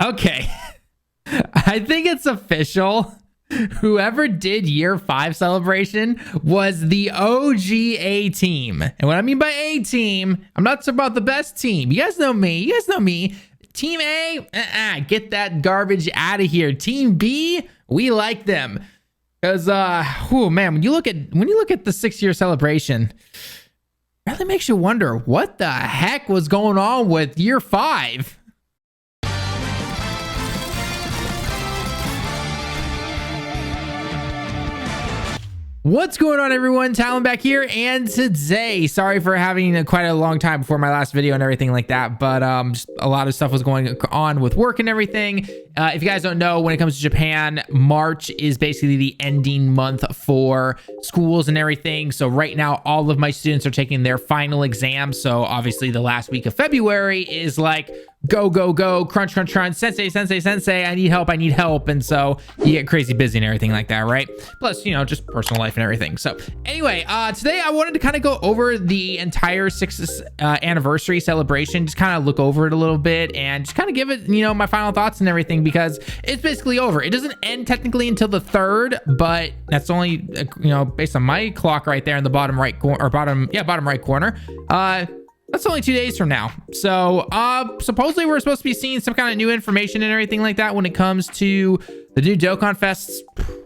Okay. I think it's official. Whoever did year 5 celebration was the OG A team. And what I mean by A team, I'm not talking about the best team. You guys know me. You guys know me. Team A, get that garbage out of here. Team B, we like them. Because oh man, when you look at the 6-year celebration, it really makes you wonder what the heck was going on with year 5. What's going on, everyone? Tallen back here, and today, sorry for having quite a long time before my last video and everything like that, but just a lot of stuff was going on with work and everything. If you guys don't know, when it comes to Japan, March is basically the ending month for schools and everything. So right now, all of my students are taking their final exams. So obviously the last week of February is like, go, go, go, crunch, crunch, crunch, sensei, sensei, sensei, I need help, I need help. And so you get crazy busy and everything like that, right? Plus, you know, just personal life and everything. So anyway, today I wanted to kind of go over the entire 6th anniversary celebration, just kind of look over it a little bit and just kind of give it, you know, my final thoughts and everything, because it's basically over. It doesn't end technically until the 3rd, but that's only, you know, based on my clock right there in the bottom right corner, or bottom right corner. That's only 2 days from now. So supposedly we're supposed to be seeing some kind of new information and everything like that when it comes to the new Dokkan Fests.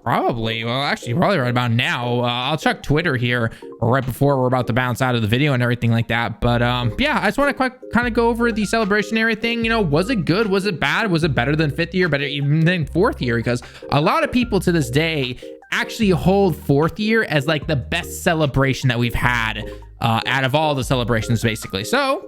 Probably right about now. I'll check Twitter here right before we're about to bounce out of the video and everything like that. But yeah, I just want to kind of go over the celebration and everything. You know, was it good? Was it bad? Was it better than 5th year? Better even than 4th year? Because a lot of people to this day actually hold 4th year as like the best celebration that we've had out of all the celebrations, basically. So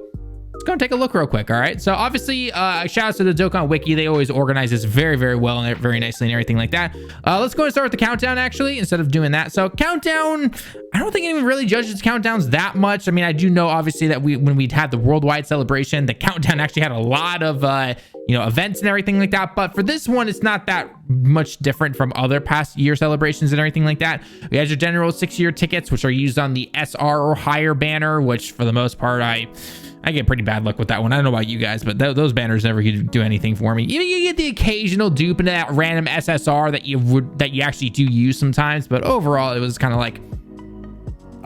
let's go and take a look real quick. All right, so obviously shout out to the Dokkan Wiki. They always organize this very, very well and very nicely and everything like that. Let's go and start with the countdown, actually, instead of doing that. So countdown, I don't think anyone really judges countdowns that much. I mean, I do know obviously that when we had the worldwide celebration, the countdown actually had a lot of you know, events and everything like that. But for this one, it's not that much different from other past year celebrations and everything like that. We have your general 6-year tickets, which are used on the SR or higher banner, which for the most part, I get pretty bad luck with that one. I don't know about you guys, but those banners never do anything for me. You get the occasional dupe into that random SSR that you actually do use sometimes, but overall, it was kind of like,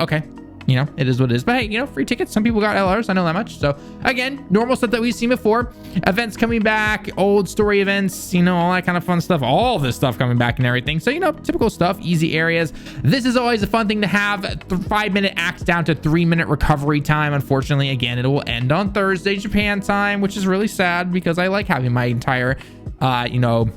okay, you know, it is what it is. But hey, you know, free tickets. Some people got LRs. I know that much. So again, normal stuff that we've seen before. Events coming back, old story events, you know, all that kind of fun stuff. All this stuff coming back and everything. So, you know, typical stuff, easy areas. This is always a fun thing to have. 5-minute acts down to 3-minute recovery time. Unfortunately, again, it will end on Thursday, Japan time, which is really sad because I like having my entire, you know,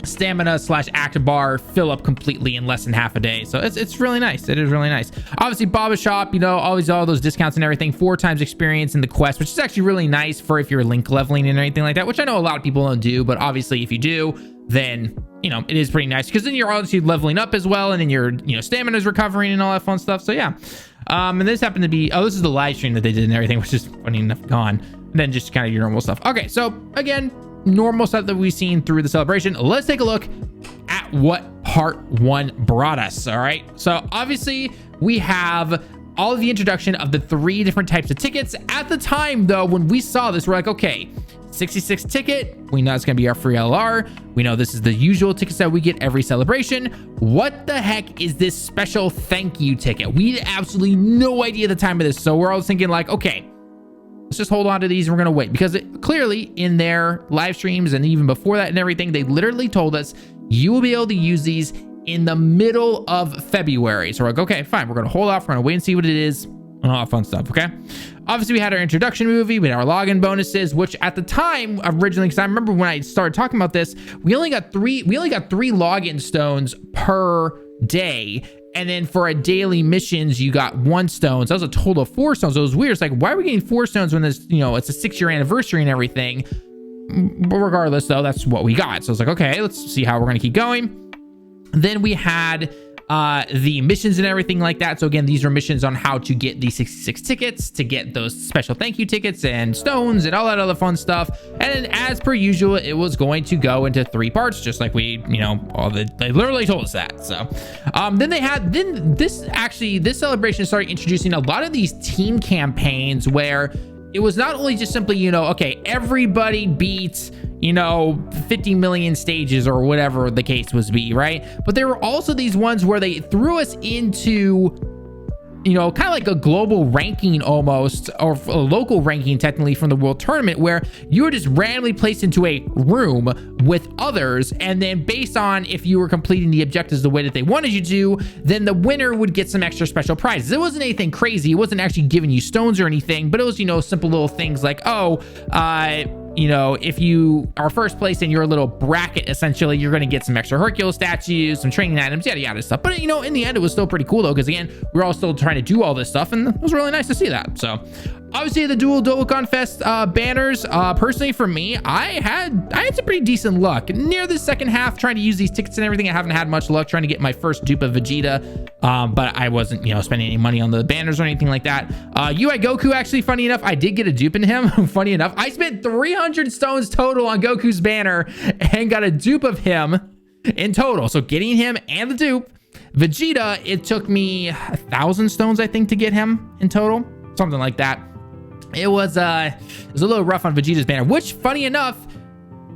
stamina / active bar fill up completely in less than half a day. So it's really nice. It is really nice. Obviously, Baba Shop, you know, always all those discounts and everything. 4 times experience in the quest, which is actually really nice for if you're link leveling and anything like that, which I know a lot of people don't do, but obviously if you do, then, you know, it is pretty nice because then you're obviously leveling up as well, and then your, you know, stamina is recovering and all that fun stuff. So yeah, and this happened to be, this is the live stream that they did and everything, which is funny enough gone. And then just kind of your normal stuff. Okay, so again, normal stuff that we've seen through the celebration. Let's take a look at what part 1 brought us. All right, so obviously we have all of the introduction of the 3 different types of tickets. At the time though, when we saw this, we're like, okay, 66 ticket, we know it's gonna be our free LR, we know this is the usual tickets that we get every celebration. What the heck is this special thank you ticket? We had absolutely no idea at the time of this, so we're all thinking like, okay, let's just hold on to these and we're going to wait, because clearly in their live streams and even before that and everything, they literally told us you will be able to use these in the middle of February. So we're like, okay, fine. We're going to hold off. We're going to wait and see what it is and all that fun stuff. Okay. Obviously we had our introduction movie, we had our login bonuses, which at the time originally, because I remember when I started talking about this, we only got three login stones per day. And then for a daily missions, you got 1 stone. So that was a total of 4 stones. So it was weird. It's like, why are we getting 4 stones when this, you know, it's a 6-year anniversary and everything? But regardless, though, that's what we got. So it's like, okay, let's see how we're going to keep going. Then we had the missions and everything like that. So again, these are missions on how to get the 66 tickets, to get those special thank you tickets and stones and all that other fun stuff. And then as per usual, it was going to go into 3 parts, just like we, you know, they literally told us that. So then this celebration started introducing a lot of these team campaigns where it was not only just simply, you know, okay, everybody beats, you know, 50 million stages or whatever the case was be, right? But there were also these ones where they threw us into, you know, kind of like a global ranking almost, or a local ranking technically from the world tournament, where you were just randomly placed into a room with others, and then based on if you were completing the objectives the way that they wanted you to, then the winner would get some extra special prizes. It wasn't anything crazy. It wasn't actually giving you stones or anything, but it was, you know, simple little things like, oh, you know, if you are first place in your little bracket, essentially, you're going to get some extra Hercule statues, some training items, yada, yada stuff. But, you know, in the end, it was still pretty cool, though, because, again, we're all still trying to do all this stuff, and it was really nice to see that. So, obviously, the dual Dokkan Fest banners, personally, for me, I had some pretty decent luck. Near the second half, trying to use these tickets and everything, I haven't had much luck trying to get my first dupe of Vegeta, but I wasn't, you know, spending any money on the banners or anything like that. UI Goku, actually, funny enough, I did get a dupe in him. Funny enough, I spent 300 stones total on Goku's banner and got a dupe of him in total. So getting him and the dupe. Vegeta, it took me 1,000 stones, I think, to get him in total, something like that. It was a little rough on Vegeta's banner, which, funny enough,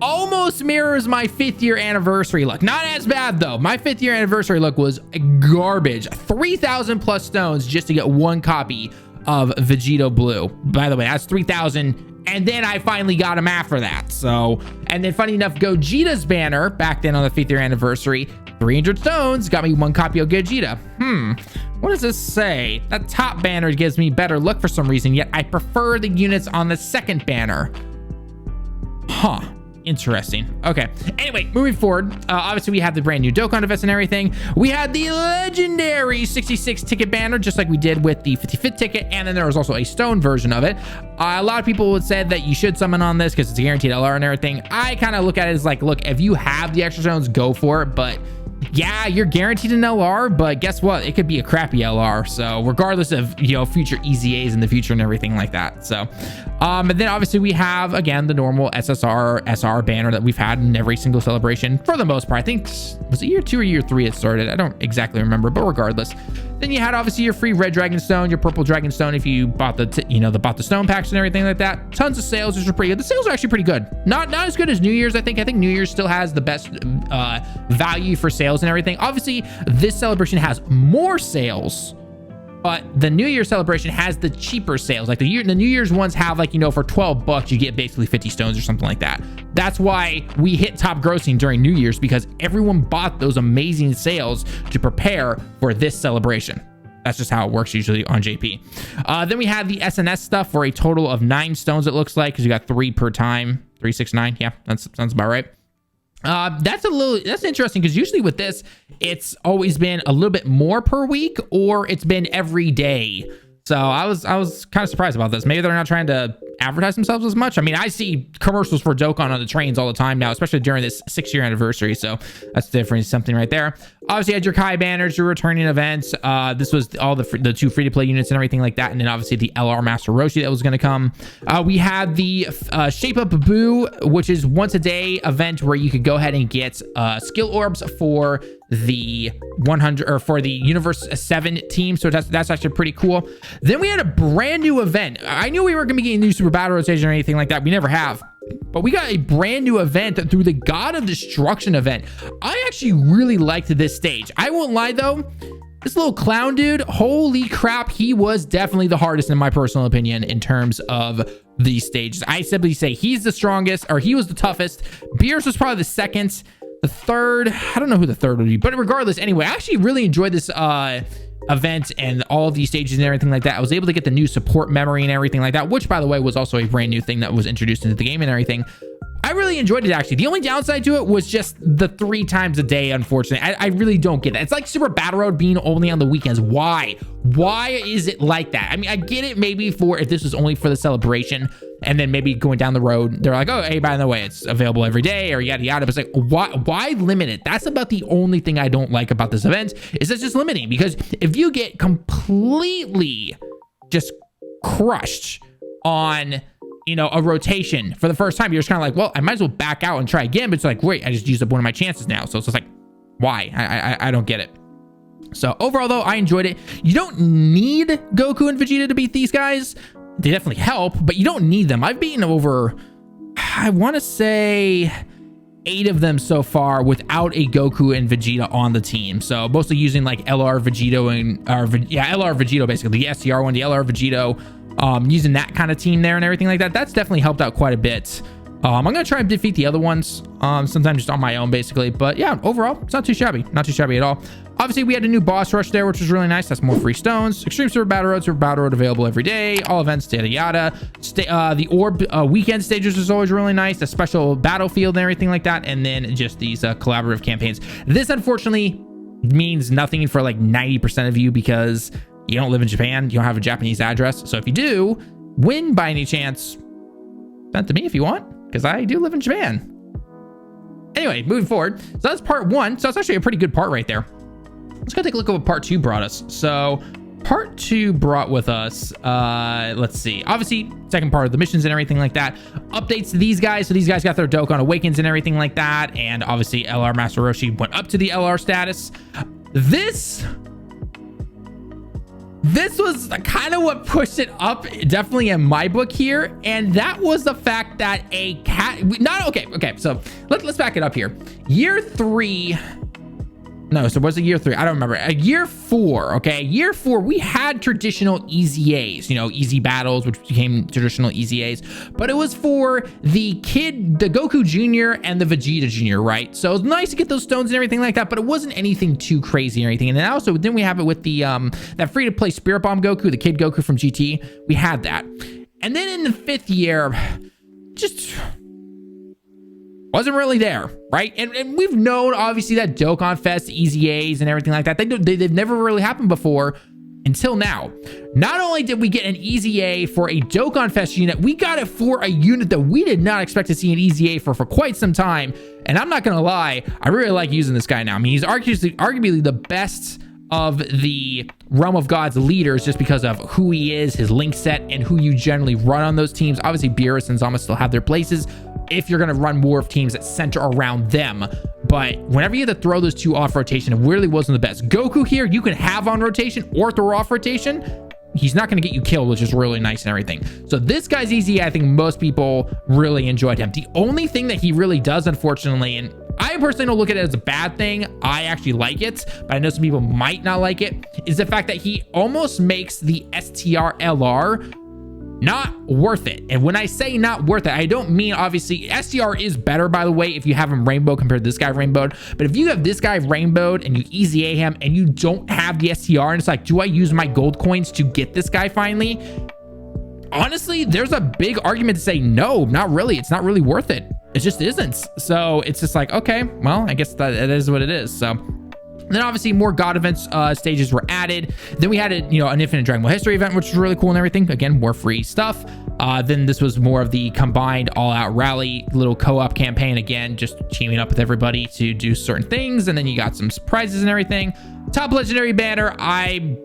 almost mirrors my 5th year anniversary look. Not as bad, though. My 5th year anniversary look was garbage. 3,000 plus stones just to get one copy of Vegeta Blue. By the way, that's 3,000. And then I finally got him after that. So, and then funny enough, Gogeta's banner back then on the 5th year anniversary, 300 stones got me one copy of Gogeta. What does this say? That top banner gives me better luck for some reason, yet I prefer the units on the second banner. Huh. Interesting. Okay. Anyway, moving forward, obviously we have the brand new Dokkan Fest and everything. We had the legendary 66 ticket banner, just like we did with the 55th ticket, and then there was also a stone version of it. A lot of people would say that you should summon on this because it's a guaranteed LR and everything. I kind of look at it as like, look, if you have the extra stones, go for it, but yeah, you're guaranteed an LR, but guess what? It could be a crappy LR. So regardless of, you know, future EZAs in the future and everything like that. So, and then obviously we have, again, the normal SSR, SR banner that we've had in every single celebration for the most part. I think, was it year 2 or year 3 it started? I don't exactly remember, but regardless. Then you had obviously your free red dragon stone, your purple dragon stone if you bought the, bought the stone packs and everything like that. Tons of sales, which are pretty good. The sales are actually pretty good. Not as good as New Year's, I think. I think New Year's still has the best value for sales and everything. Obviously, this celebration has more sales, but the New Year's celebration has the cheaper sales. Like the New Year's ones have, like, for 12 bucks, you get basically 50 stones or something like that. That's why we hit top grossing during New Year's, because everyone bought those amazing sales to prepare for this celebration. That's just how it works usually on JP. Then we have the SNS stuff for a total of 9 stones, it looks like, because you got 3 per time. 3, 6, 9. Yeah, that sounds about right. That's interesting, because usually with this, it's always been a little bit more per week, or it's been every day. So I was kind of surprised about this. Maybe they're not trying to advertise themselves as much. I mean, I see commercials for Dokkan on the trains all the time now, especially during this 6-year anniversary. So that's different, something right there. Obviously, you had your Kai banners, your returning events. This was all the 2 free-to-play units and everything like that. And then obviously the LR Master Roshi that was going to come. We had the Shape Up Boo, which is once a day event where you could go ahead and get skill orbs for the 100 or for the Universe 7 team. So that's actually pretty cool. Then we had a brand new event. I knew we weren't going to be getting new Super Battle Rotation or anything like that. We never have. But we got a brand new event through the God of Destruction event. I actually really liked this stage. I won't lie, though. This little clown dude, holy crap, he was definitely the hardest in my personal opinion in terms of these stages. I simply say he's the strongest, or he was the toughest. Beerus was probably the second. The third, I don't know who the third would be, but regardless, anyway, I actually really enjoyed this event and all of these stages and everything like that. I was able to get the new support memory and everything like that, which, by the way, was also a brand new thing that was introduced into the game and everything. I really enjoyed it, actually. The only downside to it was just the 3 times a day, unfortunately. I really don't get it. It's like Super Battle Road being only on the weekends. Why? Why is it like that? I mean, I get it maybe for if this was only for the celebration, and then maybe going down the road, they're like, oh, hey, by the way, it's available every day, or yada, yada. But it's like, why limit it? That's about the only thing I don't like about this event, is it's just limiting. Because if you get completely just crushed on, a rotation for the first time, you're just kind of like, well, I might as well back out and try again. But it's like, wait, I just used up one of my chances now. So it's just like, why? I don't get it. So overall, though, I enjoyed it. You don't need Goku and Vegeta to beat these guys. They definitely help, but you don't need them. I've beaten over, I want to say 8 of them so far without a Goku and Vegeta on the team. So mostly using like LR Vegito and LR Vegito, basically the STR one, the LR Vegito, using that kind of team there and everything like that. That's definitely helped out quite a bit. I'm gonna try and defeat the other ones sometimes just on my own, basically. But yeah, overall, it's not too shabby at all. Obviously, we had a new boss rush there, which was really nice. That's more free stones. Extreme Super Battle Road available every day. All events, yada yada. The orb weekend stages is always really nice. The special battlefield and everything like that. And then just these collaborative campaigns. This, unfortunately, means nothing for like 90% of you because you don't live in Japan. You don't have a Japanese address. So if you do win by any chance, send it to me if you want, because I do live in Japan. Anyway, moving forward. So that's part 1. So it's actually a pretty good part right there. Let's go take a look at what part 2 brought us. So part 2 brought with us, let's see, obviously second part of the missions and everything like that. Updates to these guys. So these guys got their Dokkan Awakens and everything like that. And obviously LR Master Roshi went up to the LR status. This was kind of what pushed it up, definitely in my book here. And that was the fact that a cat, okay. So let's back it up here. Year 3. No, so was it year 3? I don't remember. Year 4, okay? Year 4, we had traditional EZAs, you know, easy battles, which became traditional EZAs, but it was for the Goku Jr. and the Vegeta Jr., right? So it was nice to get those stones and everything like that, but it wasn't anything too crazy or anything. And then also, then we have it with the, that free-to-play Spirit Bomb Goku, the Kid Goku from GT. We had that. And then in the 5th year, just wasn't really there, right? And we've known, obviously, that Dokkan Fest, EZAs, and everything like that, they've never really happened before until now. Not only did we get an EZA for a Dokkan Fest unit, we got it for a unit that we did not expect to see an EZA for quite some time. And I'm not going to lie, I really like using this guy now. I mean, he's arguably the best of the Realm of Gods leaders just because of who he is, his link set, and who you generally run on those teams. Obviously, Beerus and Zama still have their places if you're going to run more of teams that center around them. But whenever you have to throw those 2 off rotation, it really wasn't the best. Goku here, you can have on rotation or throw off rotation. He's not going to get you killed, which is really nice and everything. So this guy's easy. I think most people really enjoyed him. The only thing that he really does, unfortunately, and I personally don't look at it as a bad thing, I actually like it, but I know some people might not like it, is the fact that he almost makes the STR LR not worth it. And when I say not worth it, I don't mean, obviously, STR is better, by the way, if you have him rainbow compared to this guy rainbowed. But if you have this guy rainbowed and you EZA him and you don't have the STR, and it's like, do I use my gold coins to get this guy finally? Honestly, there's a big argument to say, no, not really. It's not really worth it. It just isn't. So it's just like, okay, well, I guess that it is what it is. So then obviously more God events stages were added. Then we had an Infinite Dragon Ball History event, which was really cool and everything. Again, more free stuff. Then this was more of the combined all-out rally little co-op campaign. Again, just teaming up with everybody to do certain things. And then you got some surprises and everything. Top legendary banner, I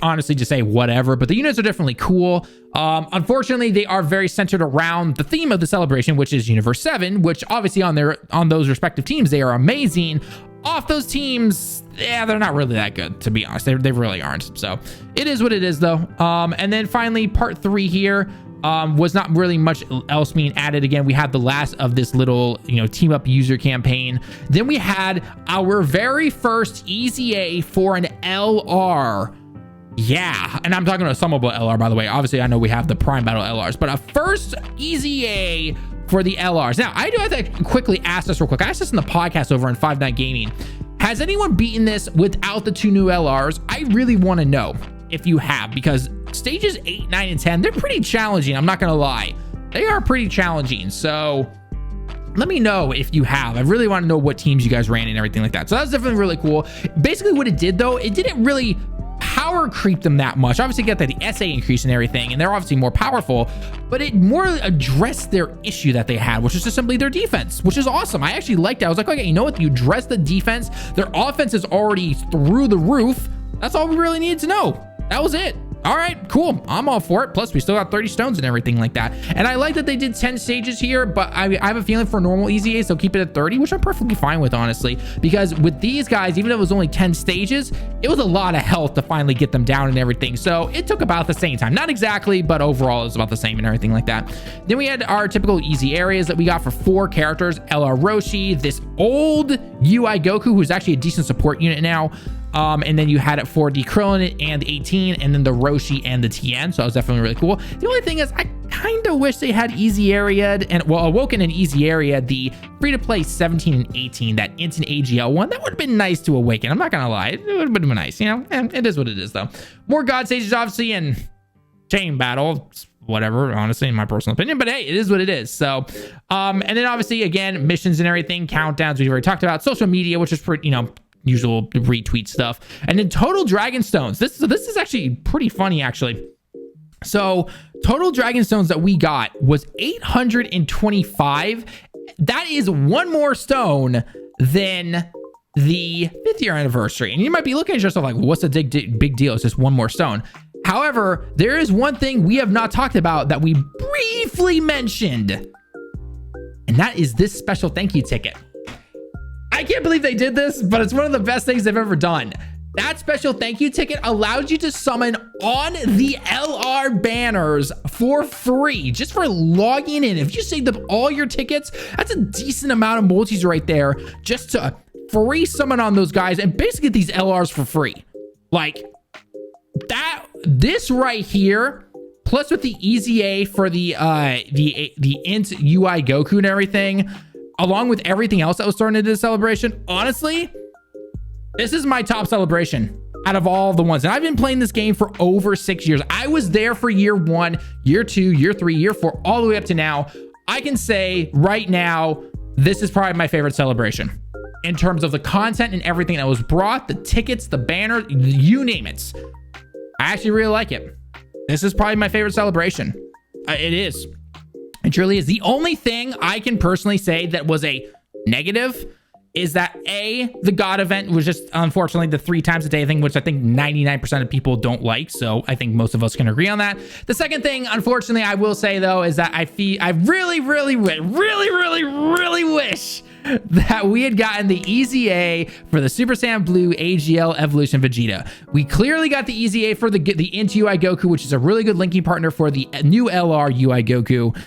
honestly just say whatever, but the units are definitely cool. Unfortunately, they are very centered around the theme of the celebration, which is Universe 7, which obviously on those respective teams, they are amazing. Off those teams, yeah, they're not really that good, to be honest. They really aren't. So it is what it is, though. And then finally, part 3 here was not really much else being added. Again, we had the last of this little, team up user campaign. Then we had our very first EZA for an LR. Yeah, and I'm talking about a summonable LR, by the way. Obviously, I know we have the Prime Battle LRs, but a first EZA for the LRs. Now, I do have to quickly ask this real quick. I asked this in the podcast over on 5 Night Gaming. Has anyone beaten this without the 2 new LRs? I really want to know if you have, because stages 8, 9, and 10, they're pretty challenging. I'm not going to lie. They are pretty challenging. So let me know if you have. I really want to know what teams you guys ran and everything like that. So that's definitely really cool. Basically, what it did, though, it didn't really power creep them that much. Obviously, get that the SA increase and everything, and they're obviously more powerful, but it more addressed their issue that they had, which is just simply their defense, which is awesome. I actually liked it. I was like, okay, you know what? You address the defense. Their offense is already through the roof. That's all we really needed to know. That was it. All right, cool. I'm all for it. Plus, we still got 30 stones and everything like that. And I like that they did 10 stages here, but I have a feeling for normal easy A's, they'll keep it at 30, which I'm perfectly fine with, honestly. Because with these guys, even though it was only 10 stages, it was a lot of health to finally get them down and everything. So it took about the same time. Not exactly, but overall, it was about the same and everything like that. Then we had our typical easy areas that we got for 4 characters. LR Roshi, this old UI Goku, who's actually a decent support unit now. And then you had it for the Krillin and the 18, and then the Roshi and the Tien. So that was definitely really cool. The only thing is, I kind of wish they had easy area and, well, Awoken and easy area, the free-to-play 17 and 18, that instant AGL one. That would have been nice to awaken. I'm not going to lie. It would have been nice, you know? And it is what it is, though. More God stages, obviously, and chain battle. Whatever, honestly, in my personal opinion, but hey, it is what it is. So and then obviously, again, missions and everything, countdowns we've already talked about, social media, which is pretty, you know, usual retweet stuff, and then total dragon stones. This is actually pretty funny, actually. So total dragon stones that we got was 825. That is one more stone than the 5th year anniversary. And you might be looking at yourself like, what's the big deal? It's just one more stone. However, there is one thing we have not talked about that we briefly mentioned, and that is this special thank you ticket. I can't believe they did this, but it's one of the best things they've ever done. That special thank you ticket allows you to summon on the LR banners for free, just for logging in. If you saved up all your tickets, that's a decent amount of multis right there, just to free summon on those guys and basically get these LRs for free. Like that, this right here, plus with the easy A for the int UI Goku and everything, along with everything else that was thrown into the celebration, honestly, this is my top celebration out of all the ones. And I've been playing this game for over 6 years. I was there for year 1, year 2, year 3, year 4, all the way up to now. I can say right now, this is probably my favorite celebration in terms of the content and everything that was brought, the tickets, the banner, you name it. I actually really like it. This is probably my favorite celebration. It is. It truly is. The only thing I can personally say that was a negative is that the God event was just, unfortunately, the 3 times a day thing, which I think 99% of people don't like. So I think most of us can agree on that. The second thing, unfortunately, I will say, though, is that I really wish that we had gotten the easy A for the Super Saiyan Blue AGL Evolution Vegeta. We clearly got the easy A for the Int UI Goku, which is a really good linking partner for the new LR UI Goku.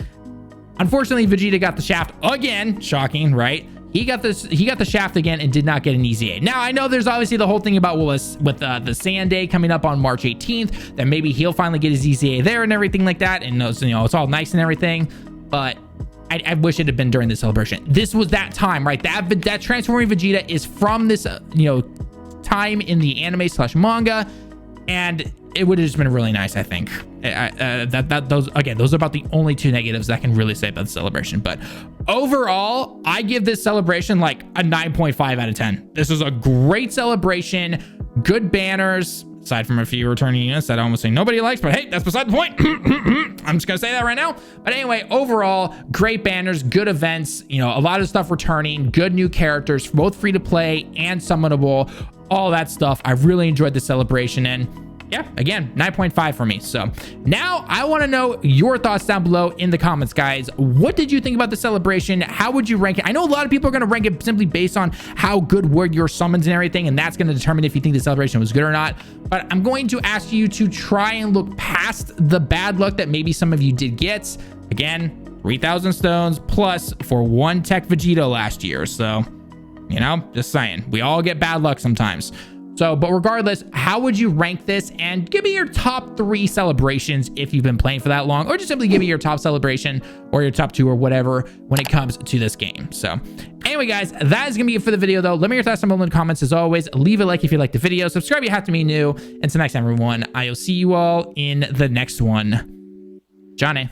Unfortunately, Vegeta got the shaft again. Shocking, right? He got the shaft again and did not get an easy A. Now, I know there's obviously the whole thing about with the Sand Day coming up on March 18th, that maybe he'll finally get his easy A there and everything like that. And, you know, it's all nice and everything, but I wish it had been during the celebration. This was that time, right? That transforming Vegeta is from this, you know, time in the anime / manga, and it would have just been really nice, I think. Those are about the only 2 negatives that I can really say about the celebration. But overall, I give this celebration like a 9.5 out of 10. This was a great celebration, good banners, aside from a few returning units that I almost say nobody likes, but hey, that's beside the point. I'm just gonna say that right now. But anyway, overall, great banners, good events, you know, a lot of stuff returning, good new characters, both free to play and summonable, all that stuff. I really enjoyed the celebration, and yeah, again, 9.5 for me. So now I want to know your thoughts down below in the comments, guys. What did you think about the celebration? How would you rank it? I know a lot of people are going to rank it simply based on how good were your summons and everything, and that's going to determine if you think the celebration was good or not. But I'm going to ask you to try and look past the bad luck that maybe some of you did get. Again, 3,000 stones plus for 1 Tech Vegeta last year. So, you know, just saying, we all get bad luck sometimes. So, but regardless, how would you rank this? And give me your top 3 celebrations if you've been playing for that long, or just simply give me your top celebration or your top 2 or whatever when it comes to this game. So anyway, guys, that is gonna be it for the video, though. Let me know your thoughts down below in the comments. As always, leave a like if you liked the video, subscribe if you have to be new, and until next time, everyone, I'll see you all in the next one. Johnny.